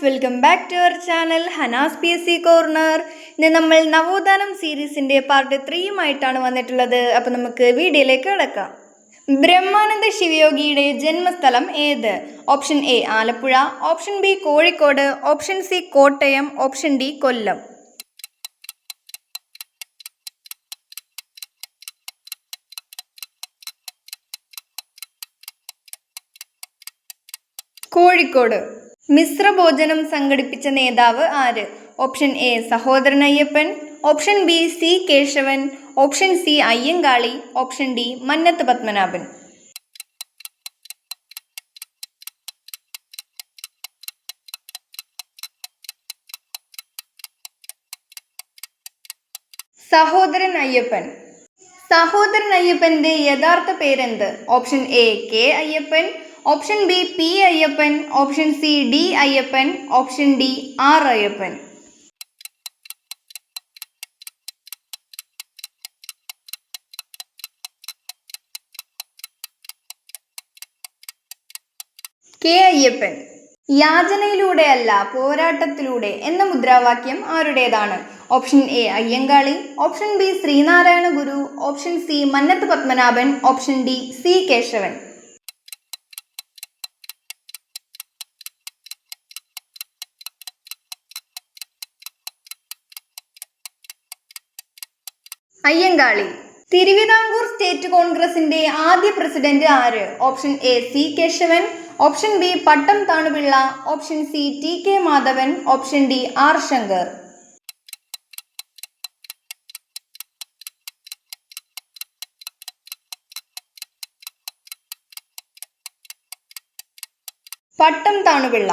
Welcome back to our channel Hanas PSC corner. ഇന്ന് നമ്മൾ നവോത്ഥാനം സീരീസിൻ്റെ പാർട്ട് 3യുമായിട്ടാണ് വന്നിട്ടുള്ളത്. അപ്പോൾ നമുക്ക് വീഡിയോയിലേക്ക് കിടക്കാം. ബ്രഹ്മാനന്ദ ശിവയോഗിയുടെ ജന്മസ്ഥലം ഏത്? Option A Alappuzha, option B Kozhikode, option C Kottayam, option D Kollam. Kozhikode. മിശ്രഭോജനം സംഘടിപ്പിച്ച നേതാവ് ആര്? Option A Sahodaran Ayyappan, option B C Kesavan, option C Ayyankali, option D Mannathu Padmanabhan. Sahodaran Ayyappan. Sahodaran അയ്യപ്പന്റെ യഥാർത്ഥ പേരെന്ത്? Option A K Ayyappan, option B P Ayyappan, option C D Ayyappan, option D R Ayyappan. K Ayyappan. യാചനയിലൂടെയല്ല പോരാട്ടത്തിലൂടെ എന്ന മുദ്രാവാക്യം ആരുടേതാണ്? Option A Ayyankali, option B Sreenarayana Guru, option C Mannathu Padmanabhan, option D C Kesavan. Ayyankali. Thiruvithamkoor state കോൺഗ്രസിന്റെ ആദ്യ പ്രസിഡന്റ് ആര്? Option A C Kesavan, option B Pattom Thanu Pillai, option C T K Madhavan, option D R Sankar. Pattom Thanu Pillai.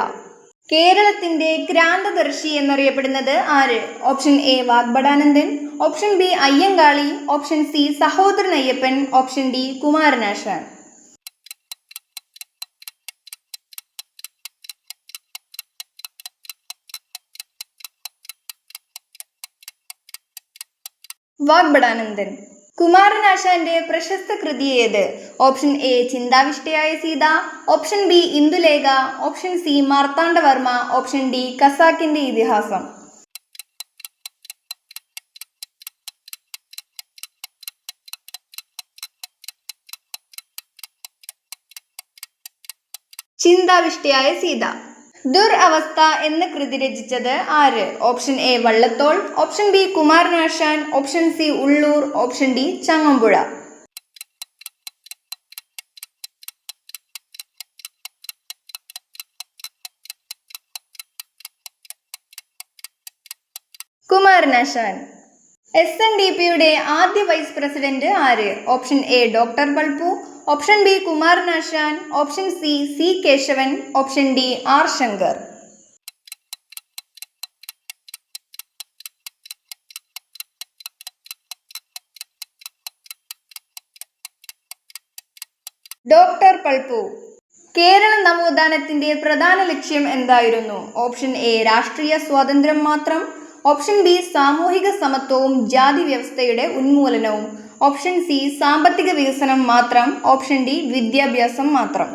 കേരളത്തിന്റെ ക്രാന്തദർശി എന്നറിയപ്പെടുന്നത് ആര്? Option A Vagbhatanandan, option B Ayyankali, option C Sahodaran Ayyappan, option D Kumaranasan. Vagbhatanandan. കുമാരനാശാന്റെ പ്രശസ്ത കൃതി ഏത്? Option A Chinthavishtayaya Seetha, option B Indulekha, option C Marthandavarma, option D ഖസാക്കിന്റെ ഇതിഹാസം. ചിന്താവിഷ്ടയായ സീത. ദുരവസ്ഥ എന്ന കൃതി രചിച്ചത് ആര്? Option A Vallathol, option B Kumaranasan, option C Ulloor, option D Changampuzha. Kumaranasan. SNDPയുടെ ആദ്യ വൈസ് പ്രസിഡന്റ് ആര്? Option A doctor Palpu, option B Kumaranasan, option C C Kesavan, option D R Sankar. Doctor Palpu. Kerala നവോത്ഥാനത്തിന്റെ പ്രധാന ലക്ഷ്യം എന്തായിരുന്നു? ഓപ്ഷൻ എ രാഷ്ട്രീയ സ്വാതന്ത്ര്യം മാത്രം, ഓപ്ഷൻ ബി സാമൂഹിക സമത്വവും ജാതി വ്യവസ്ഥയുടെ ഉന്മൂലനവും, ഓപ്ഷൻ സി സാമ്പത്തിക വികസനം മാത്രം, ഓപ്ഷൻ ഡി വിദ്യാഭ്യാസം മാത്രം.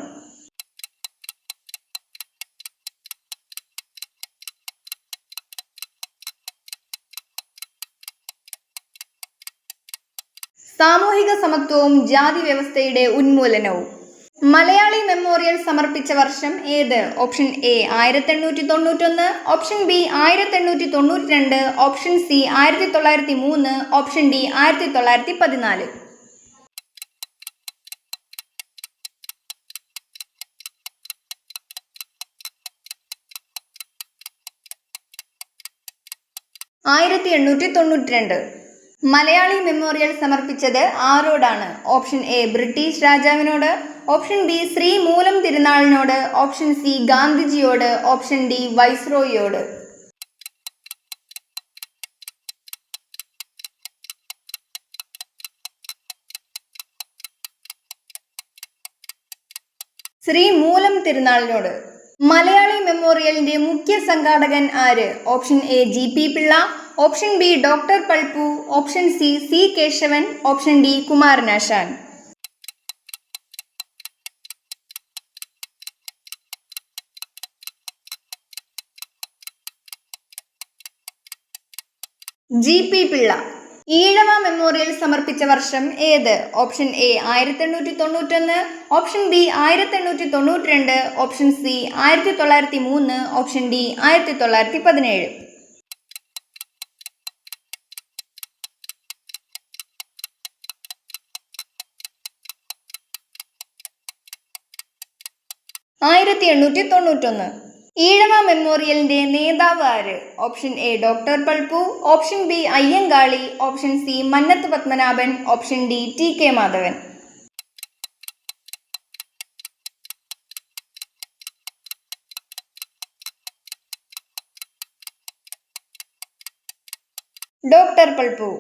സാമൂഹിക സമത്വവും ജാതി വ്യവസ്ഥയുടെ ഉന്മൂലനവും. മലയാളി മെമ്മോറിയൽ സമർപ്പിച്ച വർഷം ഏത്? Option A 1891, option B 1892, option C 1903, option D 1914. Malayali memorial സമർപ്പിച്ചത് ആരോടാണ്? ഓപ്ഷൻ എ ബ്രിട്ടീഷ് രാജാവിനോട്, ഓപ്ഷൻ ബി ശ്രീ മൂലം തിരുനാളിനോട്, ഓപ്ഷൻ സി ഗാന്ധിജിയോട്, ഓപ്ഷൻ ഡി വൈസ്രോയിയോട്. ശ്രീ മൂലം തിരുനാളിനോട്. മലയാളി മെമ്മോറിയലിന്റെ മുഖ്യ സംഘാടകൻ ആര്? Option A GP Pillai, option B doctor Palpu, option C C Kesavan, option D Kumaranasan. GP Pillai. Ezhava memorial സമർപ്പിച്ച വർഷം ഏത്? Option A 1891, option B 1892, option C 1903, option D 1917. 1891. Ezhava മെമ്മോറിയലിന്റെ നേതാവ് ആര്? Option A doctor Palpu, option B Ayyankali, option C Mannathu Padmanabhan, option D TK Madhavan. 'Doctor Palpu'.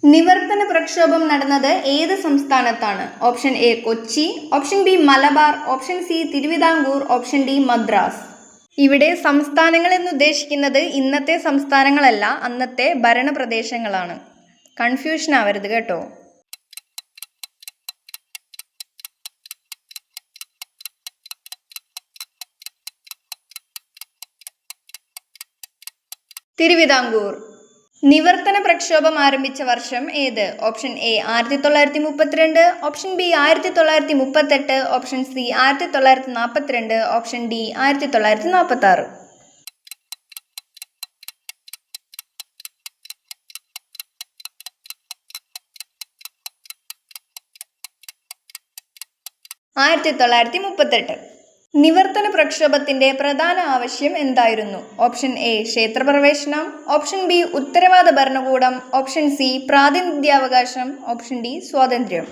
നിവർത്തന പ്രക്ഷോഭം നടന്നത് ഏത് സംസ്ഥാനത്താണ്? Option A Kochi, option B Malabar, option C Thiruvithamkoor, option D Madras. ഇവിടെ സംസ്ഥാനങ്ങൾ എന്നുദ്ദേശിക്കുന്നത് ഇന്നത്തെ സംസ്ഥാനങ്ങളല്ല, അന്നത്തെ ഭരണപ്രദേശങ്ങളാണ്. കൺഫ്യൂഷൻ ആവരുത് കേട്ടോ. തിരുവിതാംകൂർ. നിവർത്തന പ്രക്ഷോഭം ആരംഭിച്ച വർഷം ഏത്? Option A 1932, option B 1938, option C 1942, option D 1946. 1938. നിവർത്തന പ്രക്ഷോഭത്തിന്റെ പ്രധാന ആവശ്യം എന്തായിരുന്നു? ഓപ്ഷൻ എ ക്ഷേത്രപ്രവേശനം, ഓപ്ഷൻ ബി ഉത്തരവാദ ഭരണകൂടം, ഓപ്ഷൻ സി പ്രാതിനിധ്യാവകാശം, ഓപ്ഷൻ ഡി സ്വാതന്ത്ര്യം.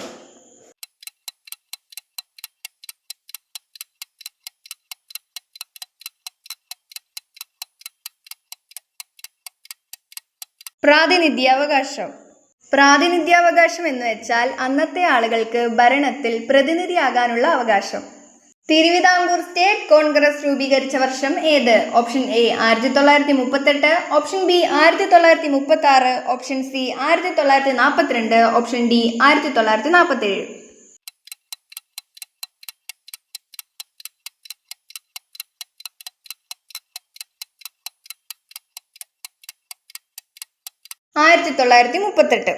'പ്രാതിനിധ്യാവകാശം'. പ്രാതിനിധ്യാവകാശം എന്ന് വെച്ചാൽ അന്നത്തെ ആളുകൾക്ക് ഭരണത്തിൽ പ്രതിനിധിയാകാനുള്ള അവകാശം. തിരുവിതാംകൂർ സ്റ്റേറ്റ് കോൺഗ്രസ് രൂപീകരിച്ച വർഷം ഏത്? Option A 1938, option B 1936, option C 1942, option D 1947. 1938.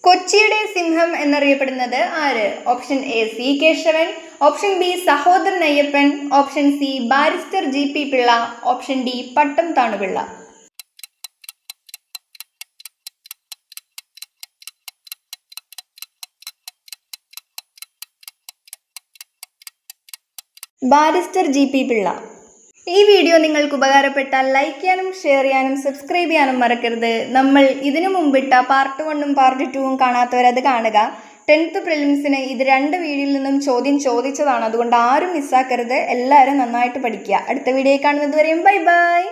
കൊച്ചിയുടെ സിംഹം എന്നറിയപ്പെടുന്നത് ആര്? Option A C Kesavan, option B Sahodaran Ayyappan, option C barrister GP Pillai, option D Pattom Thanu Pillai. 'Barrister GP Pillai'. ഈ വീഡിയോ നിങ്ങൾക്ക് ഉപകാരപ്പെട്ടാൽ ലൈക്ക് ചെയ്യാനും ഷെയർ ചെയ്യാനും സബ്സ്ക്രൈബ് ചെയ്യാനും മറക്കരുത്. നമ്മൾ ഇതിനു മുമ്പിട്ട പാർട്ട് 1ഉം പാർട്ട് 2ഉം കാണാത്തവരത് കാണുക. 10th പ്രിലിംസിന് ഇത് 2 വീഡിയോയിൽ നിന്നും ചോദ്യം ചോദിച്ചതാണ്, അതുകൊണ്ട് ആരും മിസ്സാക്കരുത്. എല്ലാവരും നന്നായിട്ട് പഠിക്കുക. അടുത്ത വീഡിയോ കാണുന്നത് വരെയും ബൈ ബൈ.